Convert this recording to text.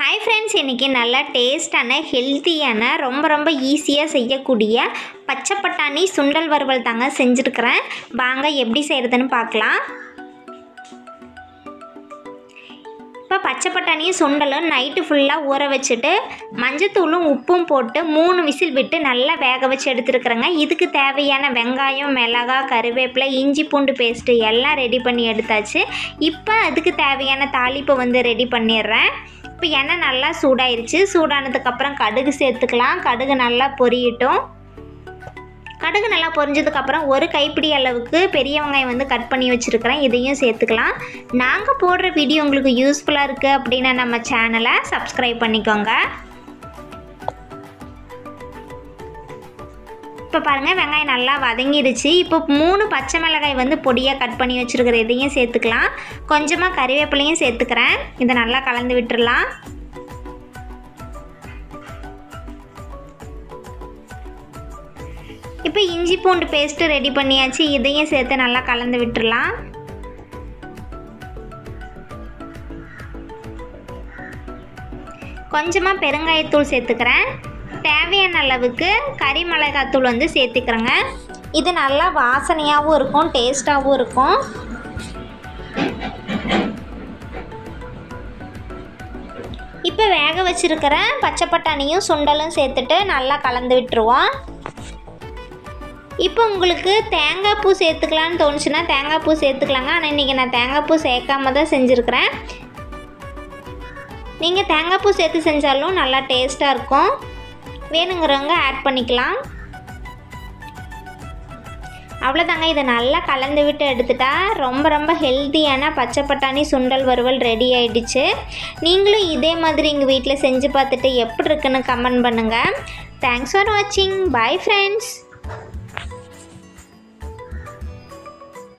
hi friends इनकी नल्ला टेस्टाன ஹெல்தியான ரொம்ப ஈஸியா செய்யக்கூடிய பச்சை பட்டாணி சுண்டல் வறுவல் தாங்க செஞ்சிருக்கேன் வாங்க எப்படி செய்யறதுன்னு பார்க்கலாம் இப்போ பச்சை பட்டாணியும் சுண்டலும் நைட் ஃபுல்லா ஊற வச்சிட்டு மஞ்சள் தூளும் உப்பும் போட்டு 3 விசில் விட்டு நல்லா வேக வச்சு எடுத்துக்கறேங்க இதுக்கு தேவையான வெங்காயம் மிளகாய் கறிவேப்பிலை இஞ்சி பூண்டு பேஸ்ட் எல்லாம் ரெடி பண்ணி எடுத்தாச்சு இப்போ அதுக்கு தேவையான தாளிப்பு வந்து ரெடி பண்ணிறேன் இப்போ எண்ணெய் நல்லா சூடாயிருச்சு சூடானதுக்கு அப்புறம் கடுகு சேர்த்துக்கலாம் கடுகு நல்லா பொரியட்டும் கடுகு நல்லா பொரிஞ்சதுக்கு அப்புறம் ஒரு கைப்பிடி அளவுக்கு பெரிய வெங்காயம் வந்து கட் பண்ணி வச்சிருக்கேன் இதையும் சேர்த்துக்கலாம் நாங்க போடுற வீடியோ உங்களுக்கு யூஸ்ஃபுல்லா இருக்கு அப்படினா நம்ம சேனலை சப்ஸ்கிரைப் பண்ணிக்கோங்க இப்போ பாருங்க வெங்காயம் நல்லா வதங்கிடுச்சு இப்போ 3 பச்சை மிளகாய் வந்து பொடியா கட் பண்ணி வச்சிருக்கேன் இதையும் சேர்த்துக்கலாம் கொஞ்சமா கறிவேப்பிலையும் சேர்த்துக்கறேன் இத நல்லா கலந்து விட்டுறலாம் இப்போ இஞ்சி பூண்டு பேஸ்ட் ரெடி பண்ணியாச்சு இதையும் சேர்த்து நல்லா கலந்து விட்டுறலாம் கொஞ்சமா பெருங்காயத்தூள் சேர்த்துக்கறேன் தேவையான அளவுக்கு கறி மிளகாய் தூள் வந்து சேர்த்துக்கறேங்க இது நல்லா வாசனையாவும் இருக்கும் டேஸ்டாவும் இருக்கும் இப்போ வேக வச்சிருக்கிற பச்சை பட்டாணியும் சுண்டலும் சேர்த்துட்டு நல்லா கலந்து விட்டுருவோம் இப்போ உங்களுக்கு தேங்காய் பூ சேர்த்துக்கலாம்னு தோணுச்சுனா தேங்காய் பூ சேர்த்துக்கலாங்க ஆனால் இன்னைக்கு நான் தேங்காய் பூ சேர்க்காம தான் செஞ்சிருக்கிறேன் நீங்க தேங்காய் பூ சேர்த்து செஞ்சாலும் நல்லா டேஸ்டா இருக்கும் வேணுங்கறவங்க ஆட் பண்ணிக்கலாம் அவ்வளவுதாங்க இத நல்லா கலந்து விட்டு எடுத்துட்டா ரொம்ப ஹெல்தியான பச்சை பட்டாணி சுண்டல் வறுவல் ரெடி ஆயிடுச்சு நீங்களும் இதே மாதிரி உங்க வீட்ல செஞ்சு பார்த்துட்டு எப்படி இருக்குன்னு கமெண்ட் பண்ணுங்க Thanks for watching bye friends